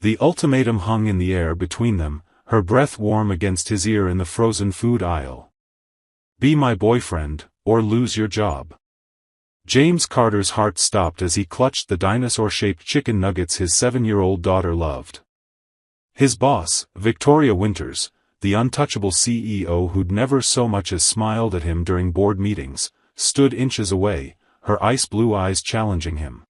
The ultimatum hung in the air between them, her breath warm against his ear in the frozen food aisle. Be my boyfriend, or lose your job. James Carter's heart stopped as he clutched the dinosaur-shaped chicken nuggets his 7-year-old daughter loved. His boss, Victoria Winters, the untouchable CEO who'd never so much as smiled at him during board meetings, stood inches away, her ice-blue eyes challenging him.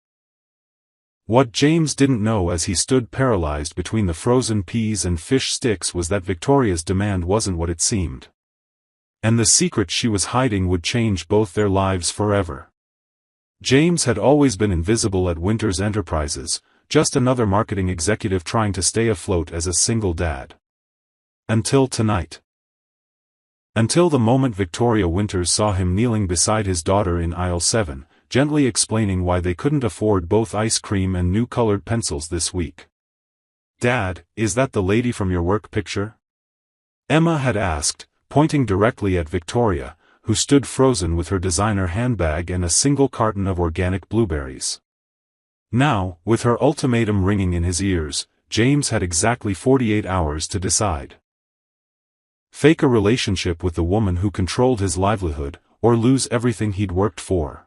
What James didn't know as he stood paralyzed between the frozen peas and fish sticks was that Victoria's demand wasn't what it seemed. And the secret she was hiding would change both their lives forever. James had always been invisible at Winters Enterprises, just another marketing executive trying to stay afloat as a single dad. Until tonight. Until the moment Victoria Winters saw him kneeling beside his daughter in aisle 7, gently explaining why they couldn't afford both ice cream and new colored pencils this week. "Dad, is that the lady from your work picture?" Emma had asked, pointing directly at Victoria, who stood frozen with her designer handbag and a single carton of organic blueberries. Now, with her ultimatum ringing in his ears, James had exactly 48 hours to decide. Fake a relationship with the woman who controlled his livelihood, or lose everything he'd worked for.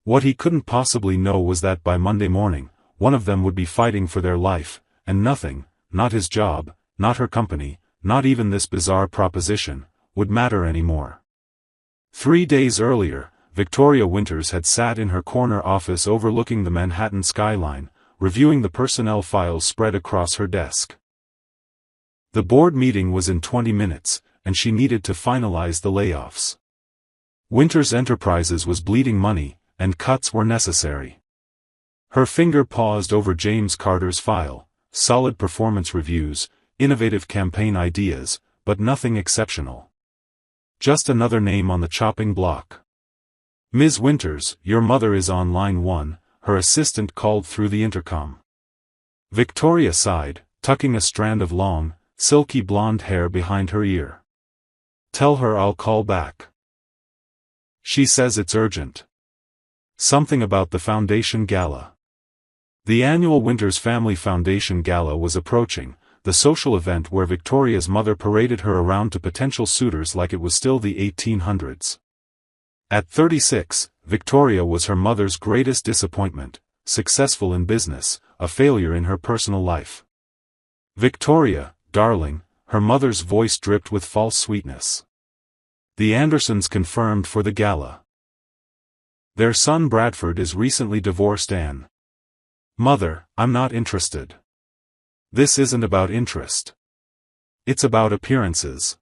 What he couldn't possibly know was that by Monday morning, one of them would be fighting for their life, and nothing, not his job, not her company, not even this bizarre proposition, would matter anymore. 3 days earlier, Victoria Winters had sat in her corner office overlooking the Manhattan skyline, reviewing the personnel files spread across her desk. The board meeting was in 20 minutes, and she needed to finalize the layoffs. Winters Enterprises was bleeding money, and cuts were necessary. Her finger paused over James Carter's file, solid performance reviews, innovative campaign ideas, but nothing exceptional. Just another name on the chopping block. "Ms. Winters, your mother is on line 1, her assistant called through the intercom." Victoria sighed, tucking a strand of long, silky blonde hair behind her ear. "Tell her I'll call back. She says it's urgent. Something about the Foundation Gala." The annual Winters Family Foundation Gala was approaching, the social event where Victoria's mother paraded her around to potential suitors like it was still the 1800s. At 36, Victoria was her mother's greatest disappointment, successful in business, a failure in her personal life. "Victoria, darling," her mother's voice dripped with false sweetness. "The Andersons confirmed for the gala. Their son Bradford is recently divorced and..." "Mother, I'm not interested. This isn't about interest. It's about appearances.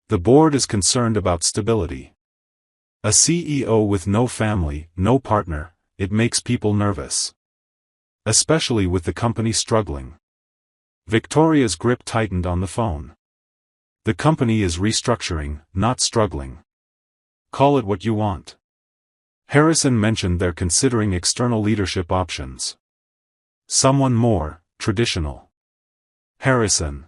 The board is concerned about stability. A CEO with no family, no partner, it makes people nervous. Especially with the company struggling." Victoria's grip tightened on the phone. "The company is restructuring, not struggling. Call it what you want." Harrison mentioned they're considering external leadership options. "Someone more traditional." Harrison.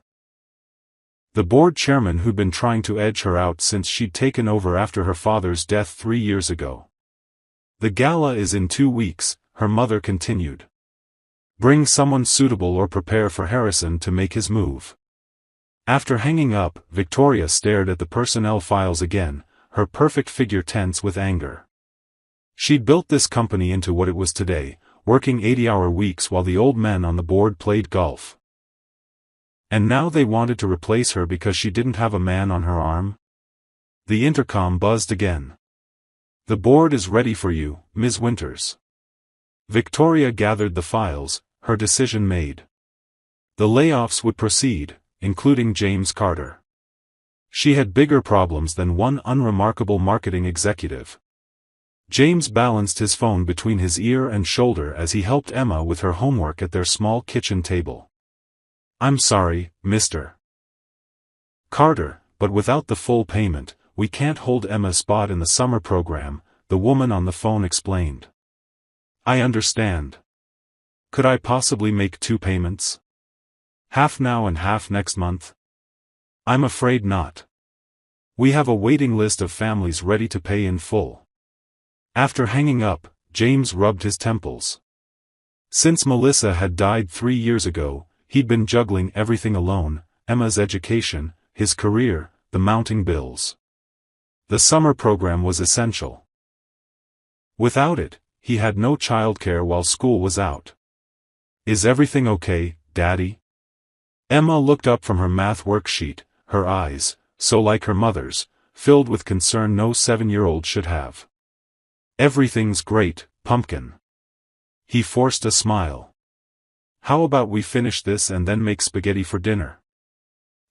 The board chairman who'd been trying to edge her out since she'd taken over after her father's death 3 years ago. "The gala is in 2 weeks, her mother continued. Bring someone suitable or prepare for Harrison to make his move." After hanging up, Victoria stared at the personnel files again, her perfect figure tense with anger. She'd built this company into what it was today, working 80-hour weeks while the old men on the board played golf. And now they wanted to replace her because she didn't have a man on her arm? The intercom buzzed again. "The board is ready for you, Ms. Winters." Victoria gathered the files, her decision made. The layoffs would proceed, including James Carter. She had bigger problems than one unremarkable marketing executive. James balanced his phone between his ear and shoulder as he helped Emma with her homework at their small kitchen table. "I'm sorry, Mr. Carter, but without the full payment, we can't hold Emma's spot in the summer program," the woman on the phone explained. "I understand. Could I possibly make 2 payments? Half now and half next month?" "I'm afraid not. We have a waiting list of families ready to pay in full." After hanging up, James rubbed his temples. Since Melissa had died 3 years ago, he'd been juggling everything alone: Emma's education, his career, the mounting bills. The summer program was essential. Without it, he had no childcare while school was out. "Is everything okay, Daddy?" Emma looked up from her math worksheet, her eyes, so like her mother's, filled with concern no 7-year-old should have. "Everything's great, Pumpkin." He forced a smile. "How about we finish this and then make spaghetti for dinner?"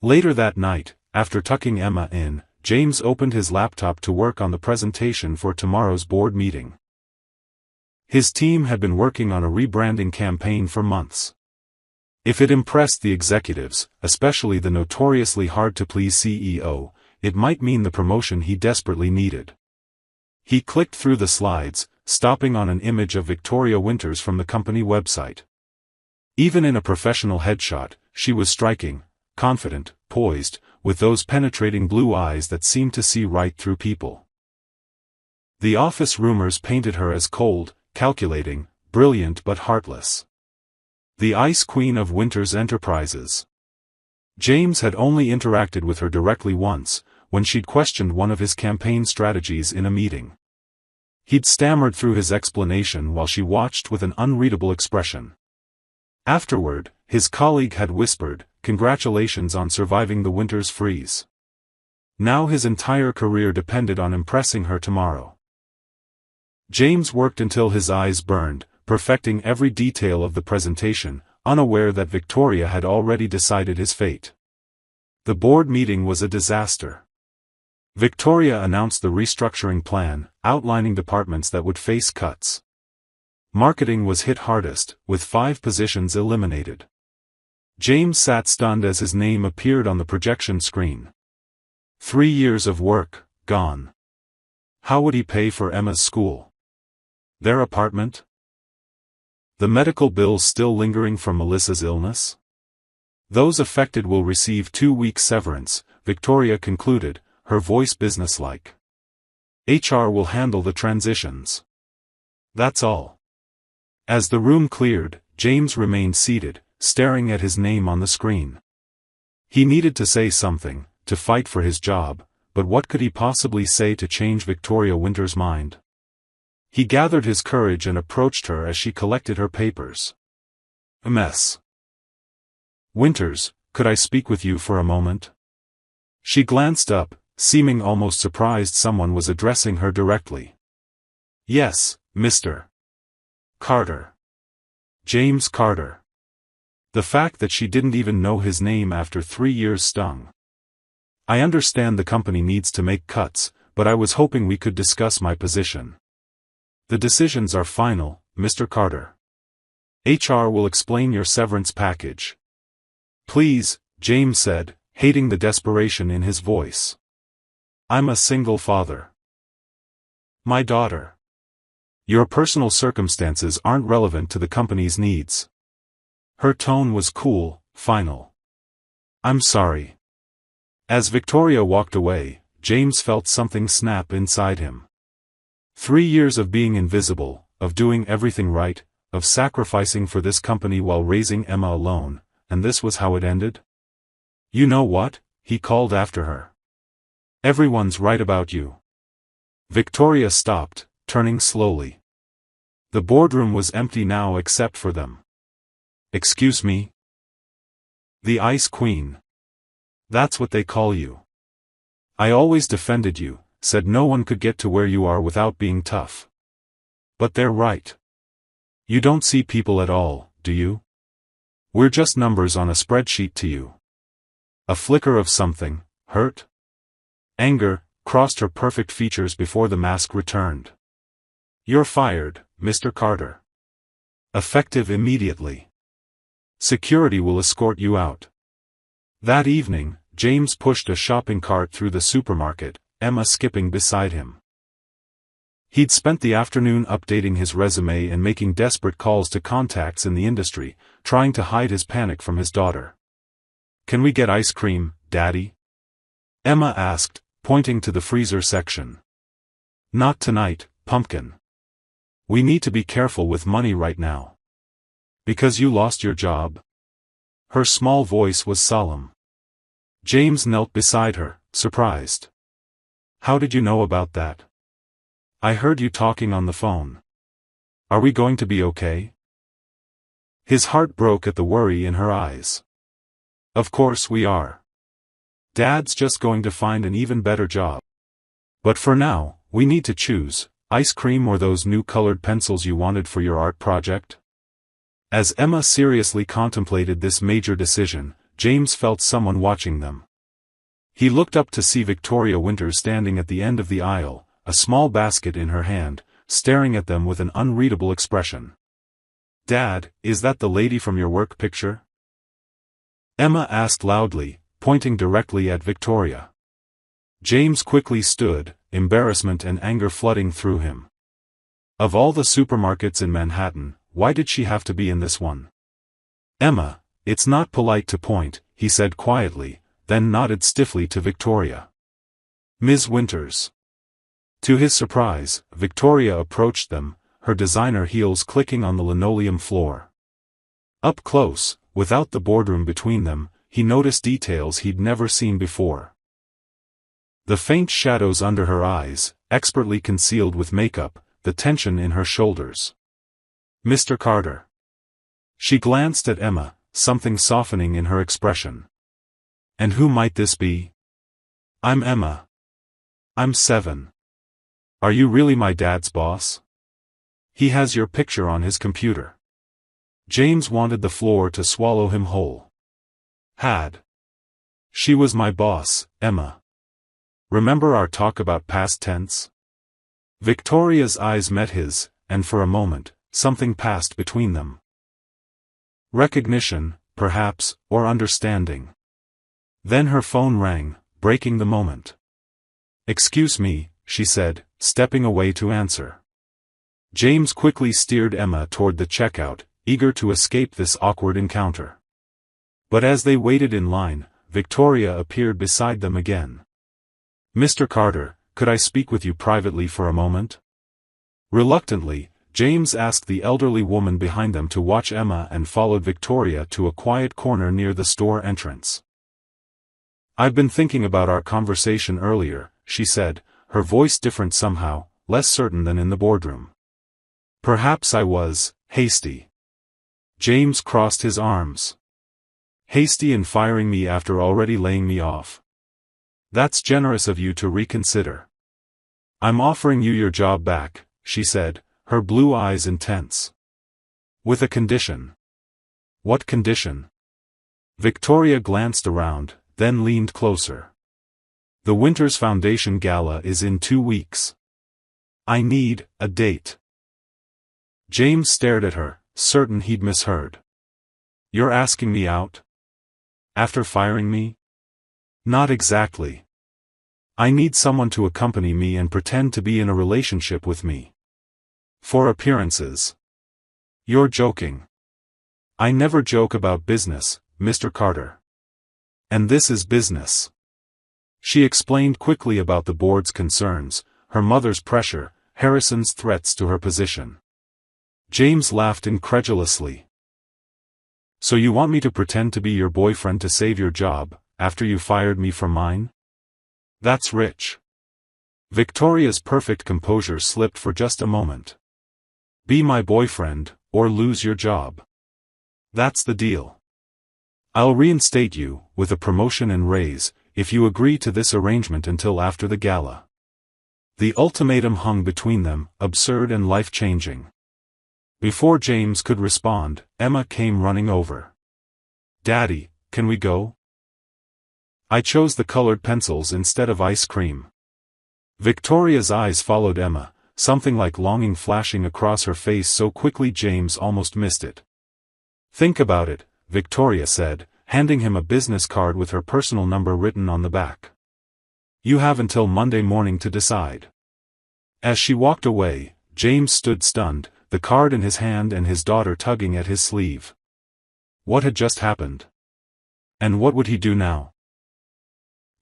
Later that night, after tucking Emma in, James opened his laptop to work on the presentation for tomorrow's board meeting. His team had been working on a rebranding campaign for months. If it impressed the executives, especially the notoriously hard-to-please CEO, it might mean the promotion he desperately needed. He clicked through the slides, stopping on an image of Victoria Winters from the company website. Even in a professional headshot, she was striking, confident, poised, with those penetrating blue eyes that seemed to see right through people. The office rumors painted her as cold, calculating, brilliant but heartless. The Ice Queen of Winters Enterprises. James had only interacted with her directly once, when she'd questioned one of his campaign strategies in a meeting. He'd stammered through his explanation while she watched with an unreadable expression. Afterward, his colleague had whispered, "Congratulations on surviving the winter's freeze." Now his entire career depended on impressing her tomorrow. James worked until his eyes burned, perfecting every detail of the presentation, unaware that Victoria had already decided his fate. The board meeting was a disaster. Victoria announced the restructuring plan, outlining departments that would face cuts. Marketing was hit hardest, with 5 positions eliminated. James sat stunned as his name appeared on the projection screen. 3 years of work, gone. How would he pay for Emma's school? Their apartment? The medical bills still lingering from Melissa's illness? "Those affected will receive 2 weeks severance," Victoria concluded, her voice businesslike. "HR will handle the transitions. That's all." As the room cleared, James remained seated, staring at his name on the screen. He needed to say something, to fight for his job, but what could he possibly say to change Victoria Winters' mind? He gathered his courage and approached her as she collected her papers. "A mess. Winters, could I speak with you for a moment?" She glanced up, seeming almost surprised someone was addressing her directly. "Yes, Mr. Carter. James Carter." The fact that she didn't even know his name after 3 years stung. "I understand the company needs to make cuts, but I was hoping we could discuss my position." "The decisions are final, Mr. Carter. HR will explain your severance package." "Please," James said, hating the desperation in his voice. "I'm a single father. My daughter. Your personal circumstances aren't relevant to the company's needs." Her tone was cool, final. "I'm sorry." As Victoria walked away, James felt something snap inside him. 3 years of being invisible, of doing everything right, of sacrificing for this company while raising Emma alone, and this was how it ended? "You know what?" he called after her. "Everyone's right about you." Victoria stopped, turning slowly. The boardroom was empty now except for them. "Excuse me?" "The Ice Queen. That's what they call you. I always defended you, said no one could get to where you are without being tough. But they're right. You don't see people at all, do you? We're just numbers on a spreadsheet to you." A flicker of something, hurt? Anger, crossed her perfect features before the mask returned. "You're fired, Mr. Carter. Effective immediately. Security will escort you out." That evening, James pushed a shopping cart through the supermarket, Emma skipping beside him. He'd spent the afternoon updating his resume and making desperate calls to contacts in the industry, trying to hide his panic from his daughter. "Can we get ice cream, Daddy?" Emma asked, pointing to the freezer section. "Not tonight, Pumpkin. We need to be careful with money right now." Because you lost your job? Her small voice was solemn. James knelt beside her, surprised. How did you know about that? I heard you talking on the phone. Are we going to be okay? His heart broke at the worry in her eyes. Of course we are. Dad's just going to find an even better job. But for now, we need to choose, ice cream or those new colored pencils you wanted for your art project? As Emma seriously contemplated this major decision, James felt someone watching them. He looked up to see Victoria Winters standing at the end of the aisle, a small basket in her hand, staring at them with an unreadable expression. Dad, is that the lady from your work picture? Emma asked loudly, pointing directly at Victoria. James quickly stood, embarrassment and anger flooding through him. Of all the supermarkets in Manhattan, why did she have to be in this one? Emma, it's not polite to point, he said quietly, then nodded stiffly to Victoria. Ms. Winters. To his surprise, Victoria approached them, her designer heels clicking on the linoleum floor. Up close, without the boardroom between them, he noticed details he'd never seen before. The faint shadows under her eyes, expertly concealed with makeup, the tension in her shoulders. Mr. Carter. She glanced at Emma, something softening in her expression. And who might this be? I'm Emma. I'm 7. Are you really my dad's boss? He has your picture on his computer. James wanted the floor to swallow him whole. Had. She was my boss, Emma. Remember our talk about past tense? Victoria's eyes met his, and for a moment, something passed between them. Recognition, perhaps, or understanding. Then her phone rang, breaking the moment. Excuse me, she said, stepping away to answer. James quickly steered Emma toward the checkout, eager to escape this awkward encounter. But as they waited in line, Victoria appeared beside them again. Mr. Carter, could I speak with you privately for a moment? Reluctantly, James asked the elderly woman behind them to watch Emma and followed Victoria to a quiet corner near the store entrance. I've been thinking about our conversation earlier, she said, her voice different somehow, less certain than in the boardroom. Perhaps I was hasty. James crossed his arms. Hasty in firing me after already laying me off. That's generous of you to reconsider. I'm offering you your job back, she said, her blue eyes intense. With a condition. What condition? Victoria glanced around, then leaned closer. The Winters Foundation Gala is in 2 weeks. I need a date. James stared at her, certain he'd misheard. You're asking me out? After firing me? Not exactly. I need someone to accompany me and pretend to be in a relationship with me. For appearances. You're joking. I never joke about business, Mr. Carter. And this is business. She explained quickly about the board's concerns, her mother's pressure, Harrison's threats to her position. James laughed incredulously. So you want me to pretend to be your boyfriend to save your job, after you fired me from mine? That's rich. Victoria's perfect composure slipped for just a moment. Be my boyfriend, or lose your job. That's the deal. I'll reinstate you, with a promotion and raise, if you agree to this arrangement until after the gala. The ultimatum hung between them, absurd and life-changing. Before James could respond, Emma came running over. Daddy, can we go? I chose the colored pencils instead of ice cream. Victoria's eyes followed Emma, something like longing flashing across her face so quickly James almost missed it. Think about it, Victoria said, handing him a business card with her personal number written on the back. You have until Monday morning to decide. As she walked away, James stood stunned, the card in his hand and his daughter tugging at his sleeve. What had just happened? And what would he do now?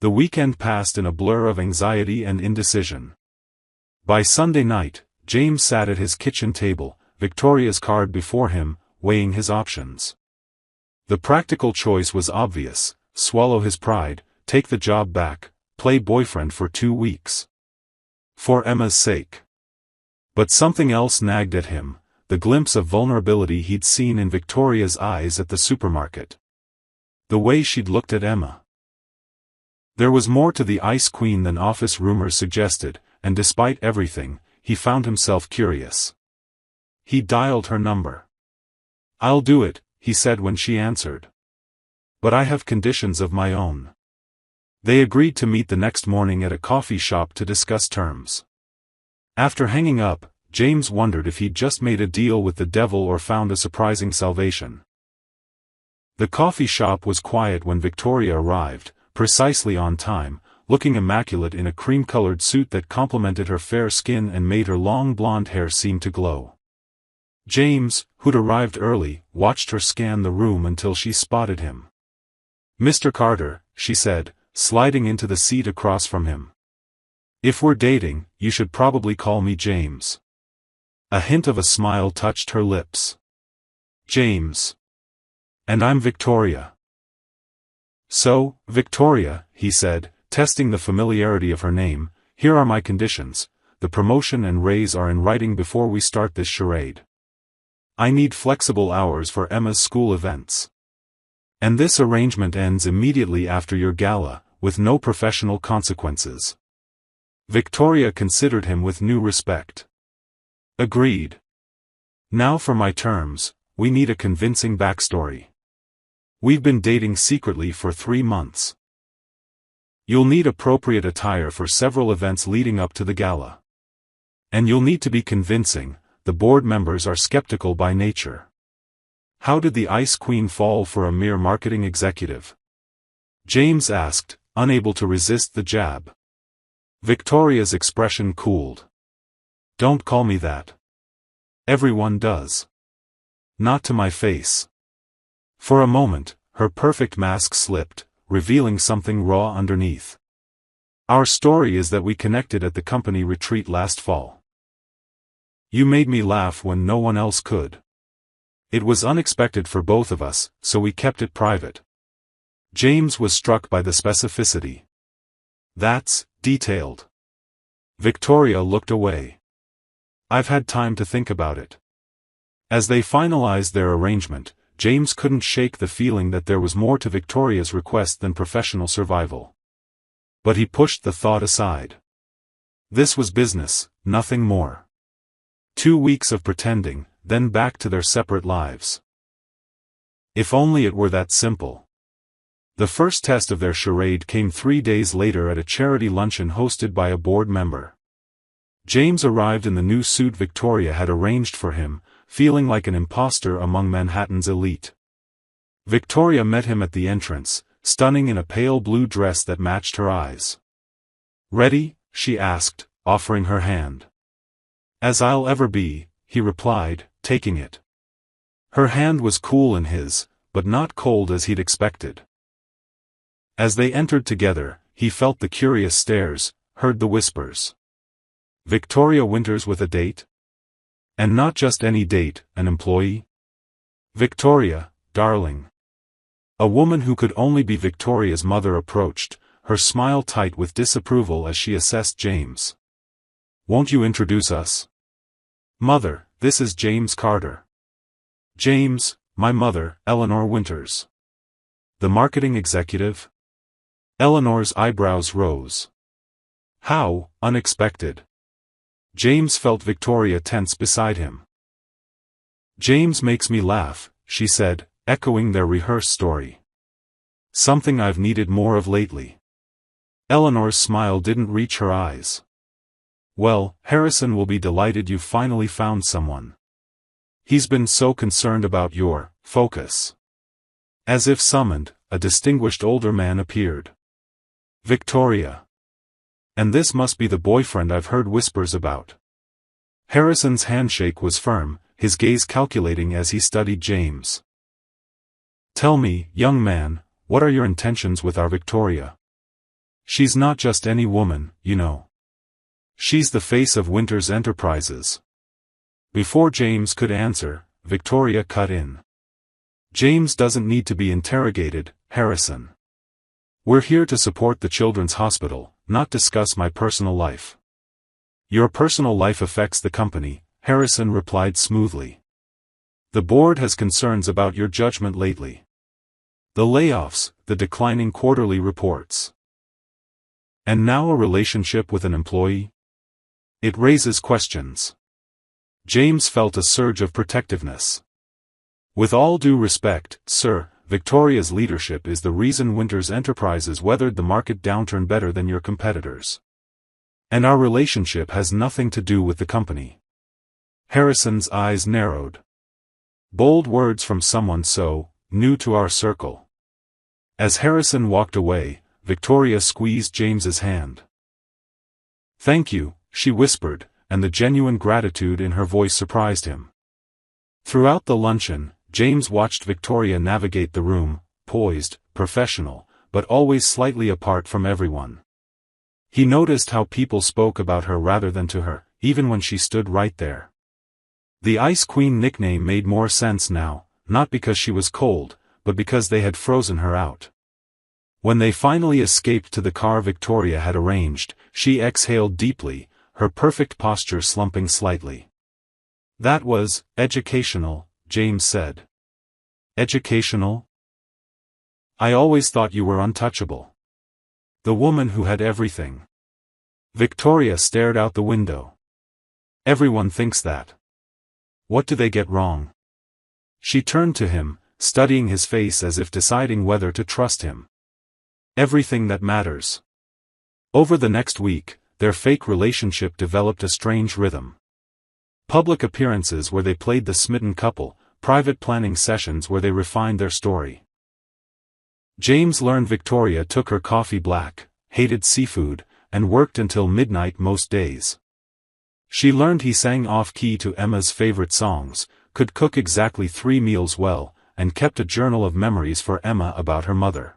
The weekend passed in a blur of anxiety and indecision. By Sunday night, James sat at his kitchen table, Victoria's card before him, weighing his options. The practical choice was obvious: swallow his pride, take the job back, play boyfriend for 2 weeks. For Emma's sake. But something else nagged at him, the glimpse of vulnerability he'd seen in Victoria's eyes at the supermarket. The way she'd looked at Emma. There was more to the Ice Queen than office rumors suggested, and despite everything, he found himself curious. He dialed her number. "I'll do it," he said when she answered. "But I have conditions of my own." They agreed to meet the next morning at a coffee shop to discuss terms. After hanging up, James wondered if he'd just made a deal with the devil or found a surprising salvation. The coffee shop was quiet when Victoria arrived, precisely on time, looking immaculate in a cream-colored suit that complemented her fair skin and made her long blonde hair seem to glow. James, who'd arrived early, watched her scan the room until she spotted him. "Mr. Carter," she said, sliding into the seat across from him. "If we're dating, you should probably call me James." A hint of a smile touched her lips. "James. And I'm Victoria." "So, Victoria," he said, testing the familiarity of her name, "here are my conditions. The promotion and raise are in writing before we start this charade. I need flexible hours for Emma's school events. And this arrangement ends immediately after your gala, with no professional consequences." Victoria considered him with new respect. "Agreed. Now for my terms, we need a convincing backstory. We've been dating secretly for 3 months. You'll need appropriate attire for several events leading up to the gala. And you'll need to be convincing, the board members are skeptical by nature. How did the Ice Queen fall for a mere marketing executive?" James asked, unable to resist the jab. Victoria's expression cooled. "Don't call me that. Everyone does. Not to my face." For a moment, her perfect mask slipped, revealing something raw underneath. "Our story is that we connected at the company retreat last fall. You made me laugh when no one else could. It was unexpected for both of us, so we kept it private." James was struck by the specificity. "That's detailed." Victoria looked away. "I've had time to think about it." As they finalized their arrangement, James couldn't shake the feeling that there was more to Victoria's request than professional survival. But he pushed the thought aside. This was business, nothing more. 2 weeks of pretending, then back to their separate lives. If only it were that simple. The first test of their charade came 3 days later at a charity luncheon hosted by a board member. James arrived in the new suit Victoria had arranged for him, feeling like an imposter among Manhattan's elite. Victoria met him at the entrance, stunning in a pale blue dress that matched her eyes. "Ready?" she asked, offering her hand. "As I'll ever be," he replied, taking it. Her hand was cool in his, but not cold as he'd expected. As they entered together, he felt the curious stares, heard the whispers. Victoria Winters with a date? And not just any date, an employee? "Victoria, darling." A woman who could only be Victoria's mother approached, her smile tight with disapproval as she assessed James. "Won't you introduce us?" "Mother, this is James Carter." "James, my mother, Eleanor Winters." "The marketing executive?" Eleanor's eyebrows rose. How unexpected. James felt Victoria tense beside him. "James makes me laugh," she said, echoing their rehearsed story. "Something I've needed more of lately." Eleanor's smile didn't reach her eyes. "Well, Harrison will be delighted you finally found someone. He's been so concerned about your focus." As if summoned, a distinguished older man appeared. "Victoria. And this must be the boyfriend I've heard whispers about." Harrison's handshake was firm, his gaze calculating as he studied James. "Tell me, young man, what are your intentions with our Victoria? She's not just any woman, you know. She's the face of Winters Enterprises." Before James could answer, Victoria cut in. "James doesn't need to be interrogated, Harrison. We're here to support the children's hospital, not discuss my personal life." "Your personal life affects the company," Harrison replied smoothly. "The board has concerns about your judgment lately. The layoffs, the declining quarterly reports. And now a relationship with an employee? It raises questions." James felt a surge of protectiveness. "With all due respect, sir, Victoria's leadership is the reason Winters Enterprises weathered the market downturn better than your competitors. And our relationship has nothing to do with the company." Harrison's eyes narrowed. Bold words from someone so new to our circle. As Harrison walked away, Victoria squeezed James's hand. "Thank you," she whispered, and the genuine gratitude in her voice surprised him. Throughout the luncheon, James watched Victoria navigate the room, poised, professional, but always slightly apart from everyone. He noticed how people spoke about her rather than to her, even when she stood right there. The Ice Queen nickname made more sense now, not because she was cold, but because they had frozen her out. When they finally escaped to the car Victoria had arranged, she exhaled deeply, her perfect posture slumping slightly. "That was educational," James said. "Educational? I always thought you were untouchable. The woman who had everything." Victoria stared out the window. "Everyone thinks that. What do they get wrong?" She turned to him, studying his face as if deciding whether to trust him. "Everything that matters." Over the next week, their fake relationship developed a strange rhythm. Public appearances where they played the smitten couple, private planning sessions where they refined their story. James learned Victoria took her coffee black, hated seafood, and worked until midnight most days. She learned he sang off-key to Emma's favorite songs, could cook exactly 3 meals well, and kept a journal of memories for Emma about her mother.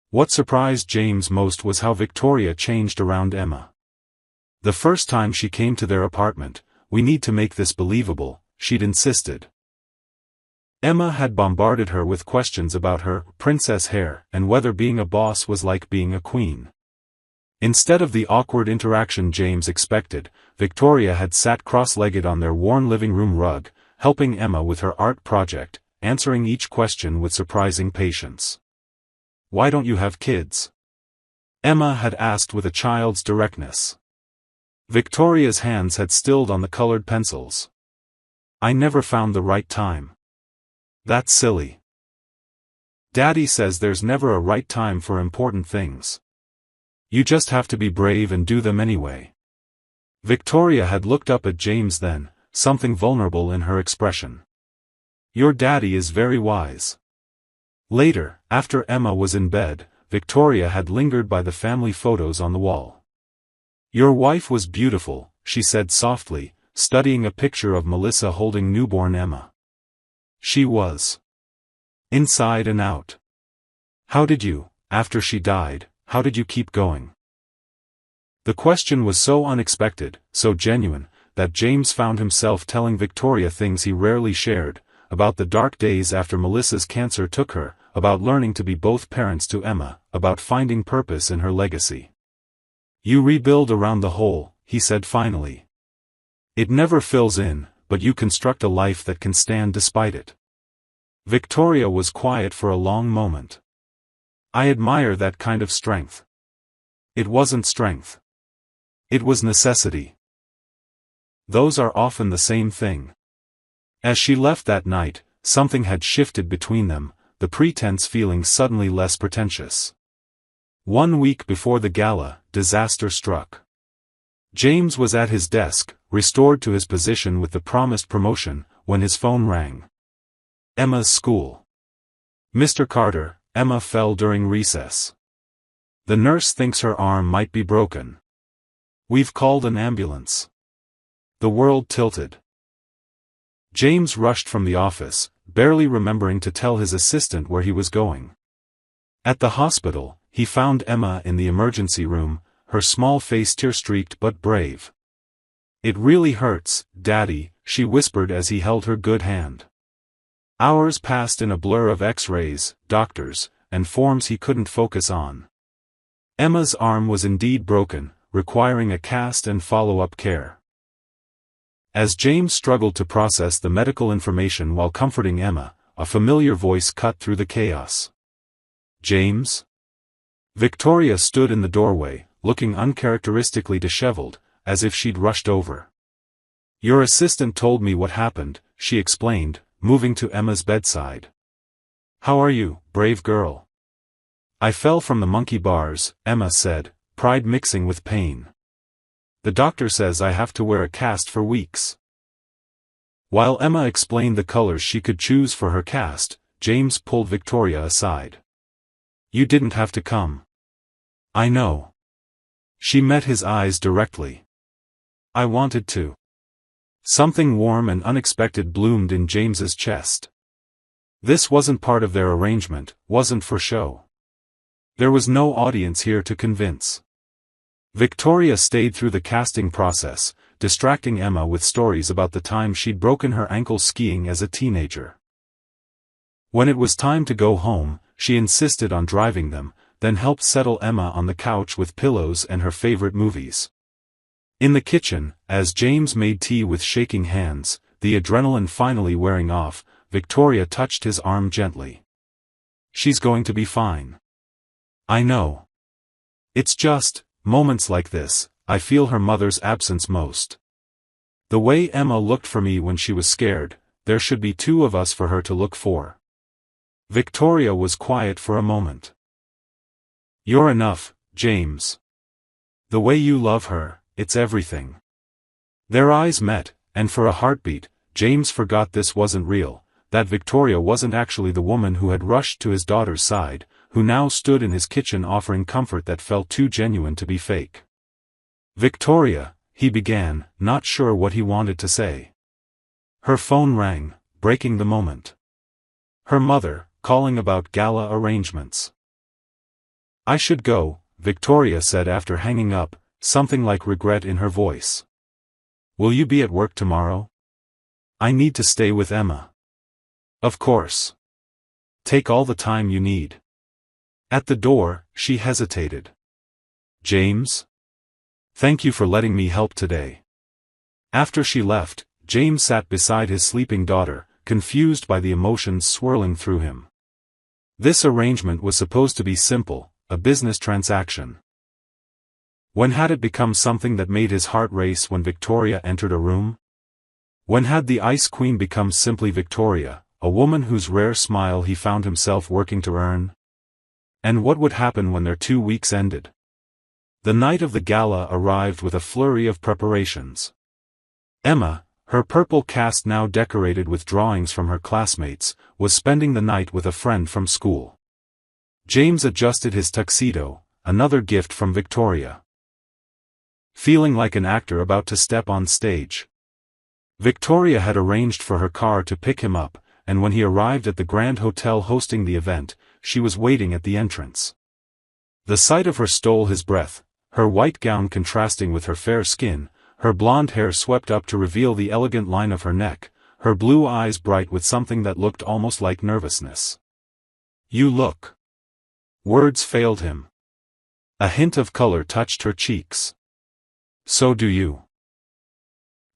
What surprised James most was how Victoria changed around Emma. The first time she came to their apartment, "We need to make this believable," she'd insisted. Emma had bombarded her with questions about her princess hair and whether being a boss was like being a queen. Instead of the awkward interaction James expected, Victoria had sat cross-legged on their worn living room rug, helping Emma with her art project, answering each question with surprising patience. "Why don't you have kids?" Emma had asked with a child's directness. Victoria's hands had stilled on the colored pencils. "I never found the right time." "That's silly. Daddy says there's never a right time for important things. You just have to be brave and do them anyway." Victoria had looked up at James then, something vulnerable in her expression. "Your daddy is very wise." Later, after Emma was in bed, Victoria had lingered by the family photos on the wall. "Your wife was beautiful," she said softly, studying a picture of Melissa holding newborn Emma. "She was. Inside and out. How did you, after she died, how did you keep going?" The question was so unexpected, so genuine, that James found himself telling Victoria things he rarely shared, about the dark days after Melissa's cancer took her, about learning to be both parents to Emma, about finding purpose in her legacy. "You rebuild around the hole," he said finally. "It never fills in, but you construct a life that can stand despite it." Victoria was quiet for a long moment. "I admire that kind of strength." It wasn't strength. It was necessity. Those are often the same thing. As she left that night, something had shifted between them, the pretense feeling suddenly less pretentious. 1 week before the gala, disaster struck. James was at his desk, restored to his position with the promised promotion, when his phone rang. Emma's school. "Mr. Carter, Emma fell during recess. The nurse thinks her arm might be broken. We've called an ambulance." The world tilted. James rushed from the office, barely remembering to tell his assistant where he was going. At the hospital, he found Emma in the emergency room, her small face tear-streaked but brave. It really hurts, Daddy, she whispered as he held her good hand. Hours passed in a blur of X-rays, doctors, and forms he couldn't focus on. Emma's arm was indeed broken, requiring a cast and follow-up care. As James struggled to process the medical information while comforting Emma, a familiar voice cut through the chaos. James? Victoria stood in the doorway, looking uncharacteristically disheveled, as if she'd rushed over. Your assistant told me what happened, she explained, moving to Emma's bedside. How are you, brave girl? I fell from the monkey bars, Emma said, pride mixing with pain. The doctor says I have to wear a cast for weeks. While Emma explained the colors she could choose for her cast, James pulled Victoria aside. You didn't have to come. I know. She met his eyes directly. I wanted to. Something warm and unexpected bloomed in James's chest. This wasn't part of their arrangement, wasn't for show. There was no audience here to convince. Victoria stayed through the casting process, distracting Emma with stories about the time she'd broken her ankle skiing as a teenager. When it was time to go home, she insisted on driving them, then helped settle Emma on the couch with pillows and her favorite movies. In the kitchen, as James made tea with shaking hands, the adrenaline finally wearing off, Victoria touched his arm gently. She's going to be fine. I know. It's just, moments like this, I feel her mother's absence most. The way Emma looked for me when she was scared, there should be two of us for her to look for. Victoria was quiet for a moment. You're enough, James. The way you love her, it's everything. Their eyes met, and for a heartbeat, James forgot this wasn't real, that Victoria wasn't actually the woman who had rushed to his daughter's side, who now stood in his kitchen offering comfort that felt too genuine to be fake. Victoria, he began, not sure what he wanted to say. Her phone rang, breaking the moment. Her mother, calling about gala arrangements. I should go, Victoria said after hanging up, something like regret in her voice. Will you be at work tomorrow? I need to stay with Emma. Of course. Take all the time you need. At the door, she hesitated. James? Thank you for letting me help today. After she left, James sat beside his sleeping daughter, confused by the emotions swirling through him. This arrangement was supposed to be simple, a business transaction. When had it become something that made his heart race when Victoria entered a room? When had the Ice Queen become simply Victoria, a woman whose rare smile he found himself working to earn? And what would happen when their 2 weeks ended? The night of the gala arrived with a flurry of preparations. Emma, her purple cast now decorated with drawings from her classmates, was spending the night with a friend from school. James adjusted his tuxedo, another gift from Victoria. Feeling like an actor about to step on stage. Victoria had arranged for her car to pick him up, and when he arrived at the Grand Hotel hosting the event, she was waiting at the entrance. The sight of her stole his breath, her white gown contrasting with her fair skin, her blonde hair swept up to reveal the elegant line of her neck, her blue eyes bright with something that looked almost like nervousness. You look. Words failed him. A hint of color touched her cheeks. So do you.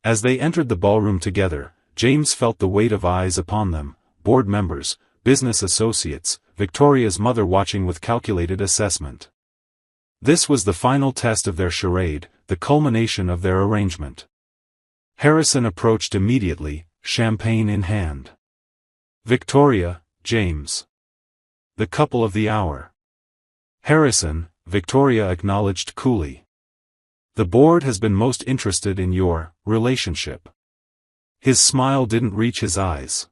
As they entered the ballroom together, James felt the weight of eyes upon them, board members, business associates, Victoria's mother watching with calculated assessment. This was the final test of their charade, the culmination of their arrangement. Harrison approached immediately, champagne in hand. Victoria, James. The couple of the hour. Harrison, Victoria acknowledged coolly. The board has been most interested in your relationship. His smile didn't reach his eyes.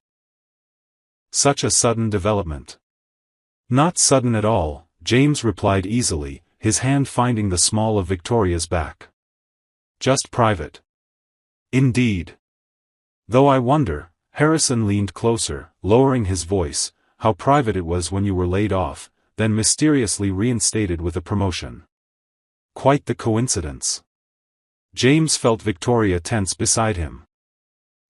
Such a sudden development. Not sudden at all, James replied easily, his hand finding the small of Victoria's back. Just private. Indeed. Though I wonder, Harrison leaned closer, lowering his voice, how private it was when you were laid off, then mysteriously reinstated with a promotion. Quite the coincidence. James felt Victoria tense beside him.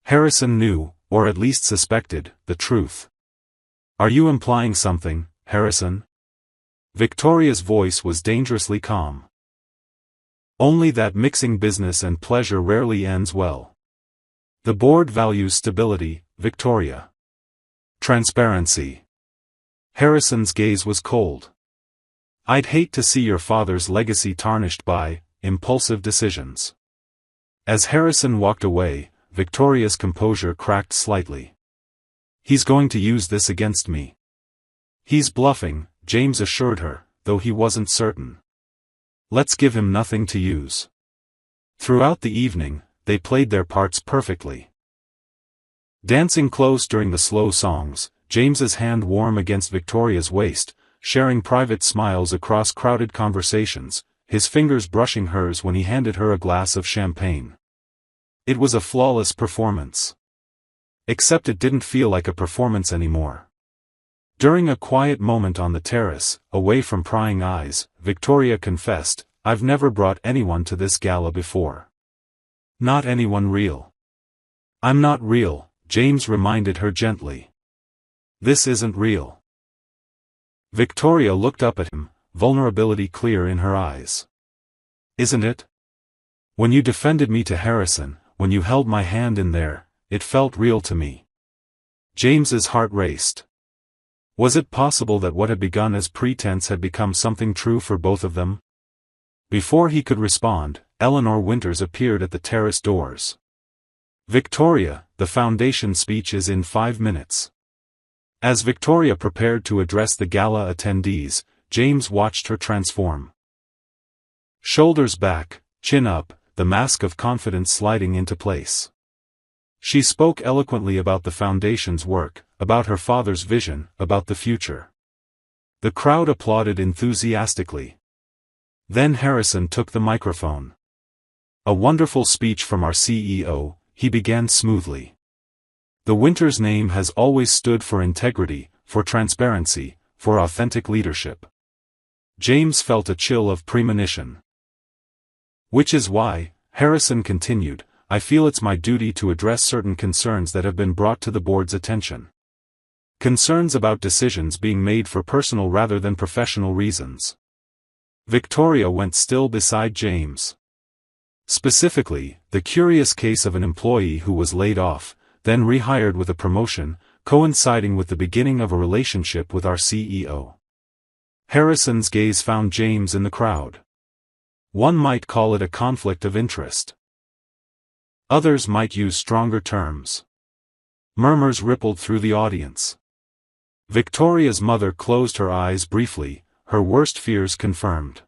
Harrison knew, or at least suspected, the truth. "Are you implying something, Harrison?" Victoria's voice was dangerously calm. "Only that mixing business and pleasure rarely ends well. The board values stability, Victoria. Transparency." Harrison's gaze was cold. "I'd hate to see your father's legacy tarnished by impulsive decisions." As Harrison walked away, Victoria's composure cracked slightly. "He's going to use this against me." "He's bluffing," James assured her, though he wasn't certain. "Let's give him nothing to use." Throughout the evening, they played their parts perfectly. Dancing close during the slow songs, James's hand warm against Victoria's waist, sharing private smiles across crowded conversations, his fingers brushing hers when he handed her a glass of champagne. It was a flawless performance. Except it didn't feel like a performance anymore. During a quiet moment on the terrace, away from prying eyes, Victoria confessed, "I've never brought anyone to this gala before. Not anyone real." "I'm not real," James reminded her gently. "This isn't real." Victoria looked up at him, vulnerability clear in her eyes. "Isn't it? When you defended me to Harrison, when you held my hand in there, it felt real to me." James's heart raced. Was it possible that what had begun as pretense had become something true for both of them? Before he could respond, Eleanor Winters appeared at the terrace doors. "Victoria, the foundation speech is in 5 minutes." As Victoria prepared to address the gala attendees, James watched her transform. Shoulders back, chin up, the mask of confidence sliding into place. She spoke eloquently about the foundation's work, about her father's vision, about the future. The crowd applauded enthusiastically. Then Harrison took the microphone. "A wonderful speech from our CEO," he began smoothly. "The Winters name has always stood for integrity, for transparency, for authentic leadership." James felt a chill of premonition. "Which is why," Harrison continued, "I feel it's my duty to address certain concerns that have been brought to the board's attention. Concerns about decisions being made for personal rather than professional reasons." Victoria went still beside James. Specifically, the curious case of an employee who was laid off, then rehired with a promotion, coinciding with the beginning of a relationship with our CEO. Harrison's gaze found James in the crowd. One might call it a conflict of interest. Others might use stronger terms. Murmurs rippled through the audience. Victoria's mother closed her eyes briefly, her worst fears confirmed.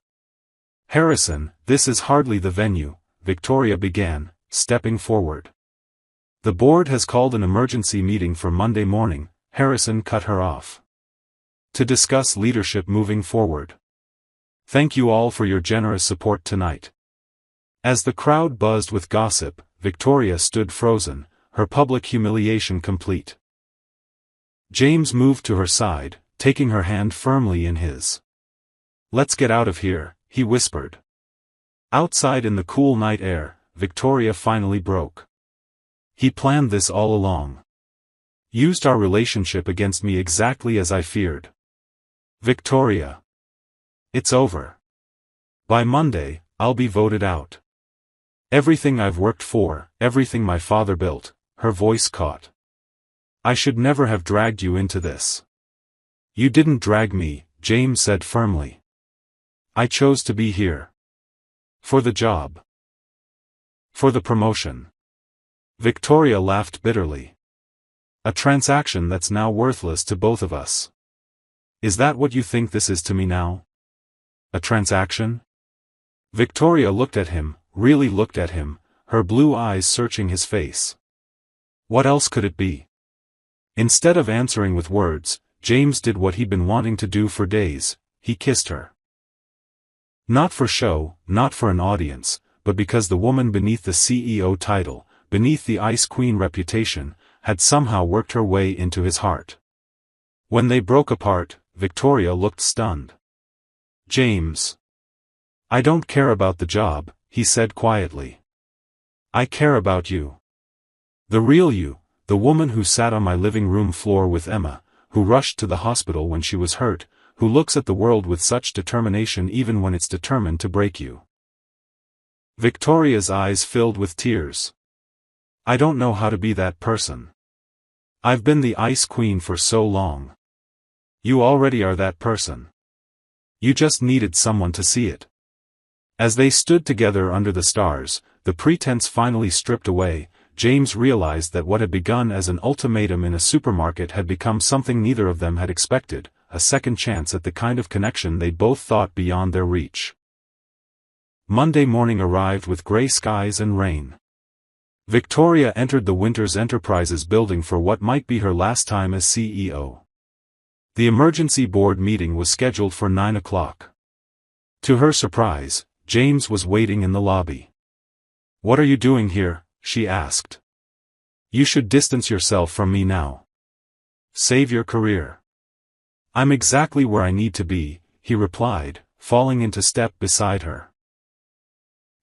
"Harrison, this is hardly the venue," Victoria began, stepping forward. "The board has called an emergency meeting for Monday morning," Harrison cut her off. "To discuss leadership moving forward. Thank you all for your generous support tonight." As the crowd buzzed with gossip, Victoria stood frozen, her public humiliation complete. James moved to her side, taking her hand firmly in his. "Let's get out of here," he whispered. Outside in the cool night air, Victoria finally broke. "He planned this all along. Used our relationship against me exactly as I feared." "Victoria. It's over. By Monday, I'll be voted out. Everything I've worked for, everything my father built," her voice caught. "I should never have dragged you into this." "You didn't drag me," James said firmly. "I chose to be here. For the job. For the promotion." Victoria laughed bitterly. "A transaction that's now worthless to both of us. Is that what you think this is to me now? A transaction?" Victoria looked at him, really looked at him, her blue eyes searching his face. What else could it be? Instead of answering with words, James did what he'd been wanting to do for days, he kissed her. Not for show, not for an audience, but because the woman beneath the CEO title, beneath the Ice Queen reputation, had somehow worked her way into his heart. When they broke apart, Victoria looked stunned. "James. I don't care about the job," he said quietly. I care about you. The real you, the woman who sat on my living room floor with Emma, who rushed to the hospital when she was hurt, who looks at the world with such determination even when it's determined to break you. Victoria's eyes filled with tears. I don't know how to be that person. I've been the Ice Queen for so long. You already are that person. You just needed someone to see it. As they stood together under the stars, the pretense finally stripped away, James realized that what had begun as an ultimatum in a supermarket had become something neither of them had expected, a second chance at the kind of connection they both thought beyond their reach. Monday morning arrived with gray skies and rain. Victoria entered the Winters Enterprises building for what might be her last time as CEO. The emergency board meeting was scheduled for 9 o'clock. To her surprise, James was waiting in the lobby. "What are you doing here?" she asked. "You should distance yourself from me now. Save your career." "I'm exactly where I need to be," he replied, falling into step beside her.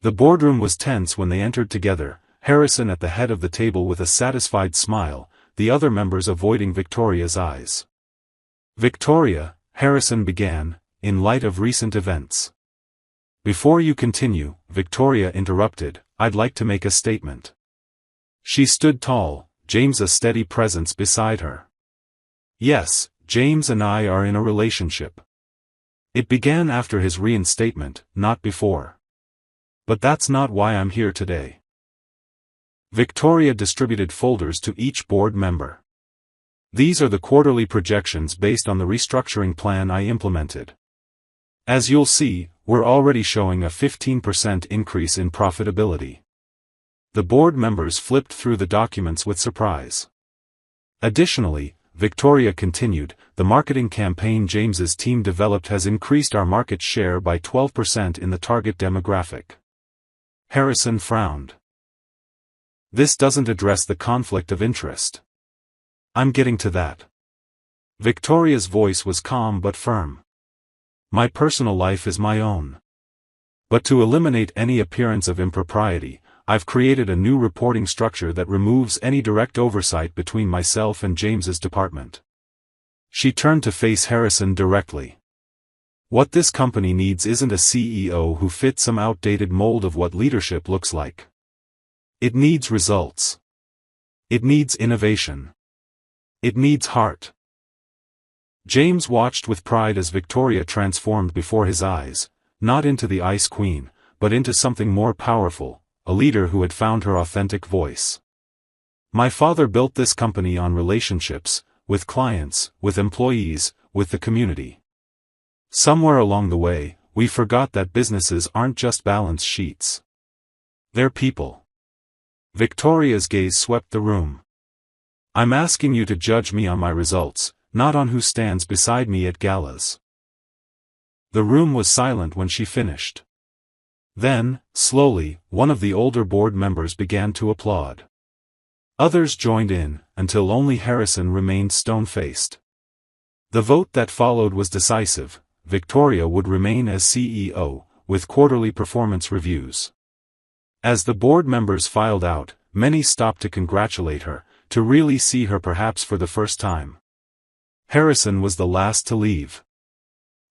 The boardroom was tense when they entered together, Harrison at the head of the table with a satisfied smile, the other members avoiding Victoria's eyes. "Victoria," Harrison began, "in light of recent events." "Before you continue," Victoria interrupted, "I'd like to make a statement." She stood tall, James a steady presence beside her. "Yes, James and I are in a relationship. It began after his reinstatement, not before. But that's not why I'm here today." Victoria distributed folders to each board member. "These are the quarterly projections based on the restructuring plan I implemented. As you'll see, we're already showing a 15% increase in profitability." The board members flipped through the documents with surprise. "Additionally," Victoria continued, "the marketing campaign James's team developed has increased our market share by 12% in the target demographic." Harrison frowned. "This doesn't address the conflict of interest." "I'm getting to that." Victoria's voice was calm but firm. "My personal life is my own. But to eliminate any appearance of impropriety, I've created a new reporting structure that removes any direct oversight between myself and James's department." She turned to face Harrison directly. "What this company needs isn't a CEO who fits some outdated mold of what leadership looks like. It needs results. It needs innovation. It needs heart." James watched with pride as Victoria transformed before his eyes, not into the Ice Queen, but into something more powerful, a leader who had found her authentic voice. "My father built this company on relationships, with clients, with employees, with the community. Somewhere along the way, we forgot that businesses aren't just balance sheets. They're people." Victoria's gaze swept the room. "I'm asking you to judge me on my results, not on who stands beside me at galas." The room was silent when she finished. Then, slowly, one of the older board members began to applaud. Others joined in, until only Harrison remained stone-faced. The vote that followed was decisive. Victoria would remain as CEO, with quarterly performance reviews. As the board members filed out, many stopped to congratulate her, to really see her perhaps for the first time. Harrison was the last to leave.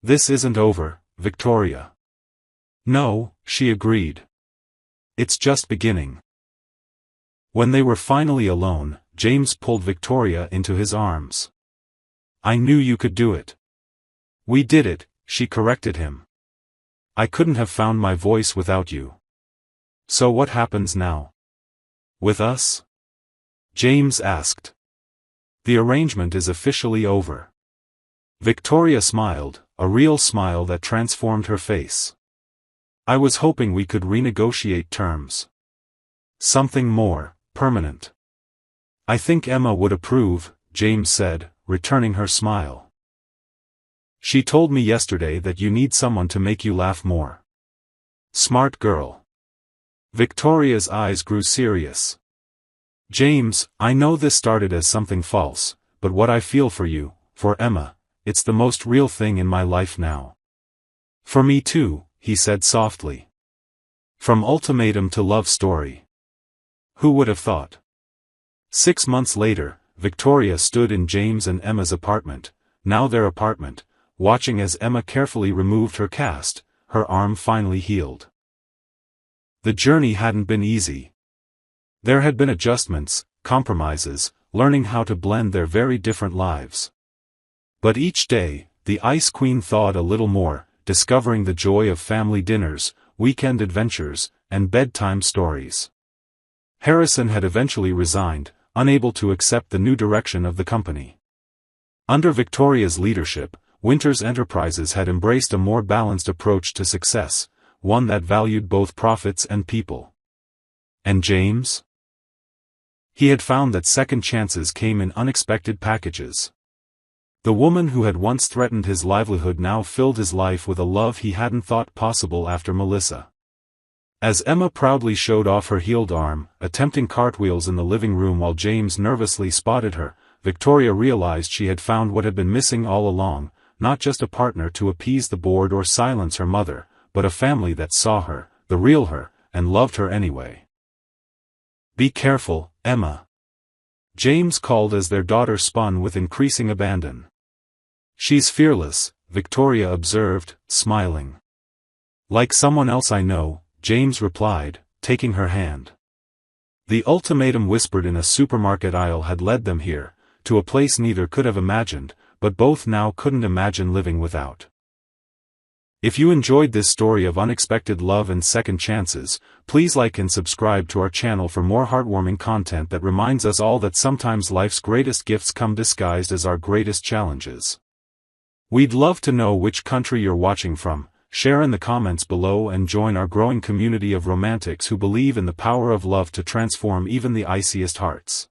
"This isn't over, Victoria." "No," she agreed. "It's just beginning." When they were finally alone, James pulled Victoria into his arms. "I knew you could do it." "We did it," she corrected him. "I couldn't have found my voice without you." "So what happens now?" "With us?" James asked. "The arrangement is officially over." Victoria smiled, a real smile that transformed her face. "I was hoping we could renegotiate terms. Something more permanent." "I think Emma would approve," James said, returning her smile. "She told me yesterday that you need someone to make you laugh more." "Smart girl." Victoria's eyes grew serious. "James, I know this started as something false, but what I feel for you, for Emma, it's the most real thing in my life now." "For me too," he said softly. "From ultimatum to love story. Who would have thought? 6 months later, Victoria stood in James and Emma's apartment, now their apartment, watching as Emma carefully removed her cast, her arm finally healed. The journey hadn't been easy. There had been adjustments, compromises, learning how to blend their very different lives. But each day, the Ice Queen thawed a little more, discovering the joy of family dinners, weekend adventures, and bedtime stories. Harrison had eventually resigned, unable to accept the new direction of the company. Under Victoria's leadership, Winters Enterprises had embraced a more balanced approach to success, one that valued both profits and people. And James? He had found that second chances came in unexpected packages. The woman who had once threatened his livelihood now filled his life with a love he hadn't thought possible after Melissa. As Emma proudly showed off her healed arm, attempting cartwheels in the living room while James nervously spotted her, Victoria realized she had found what had been missing all along, not just a partner to appease the bored or silence her mother, but a family that saw her, the real her, and loved her anyway. "Be careful, Emma," James called as their daughter spun with increasing abandon. "She's fearless," Victoria observed, smiling. "Like someone else I know," James replied, taking her hand. The ultimatum whispered in a supermarket aisle had led them here, to a place neither could have imagined, but both now couldn't imagine living without. If you enjoyed this story of unexpected love and second chances, please like and subscribe to our channel for more heartwarming content that reminds us all that sometimes life's greatest gifts come disguised as our greatest challenges. We'd love to know which country you're watching from. Share in the comments below and join our growing community of romantics who believe in the power of love to transform even the iciest hearts.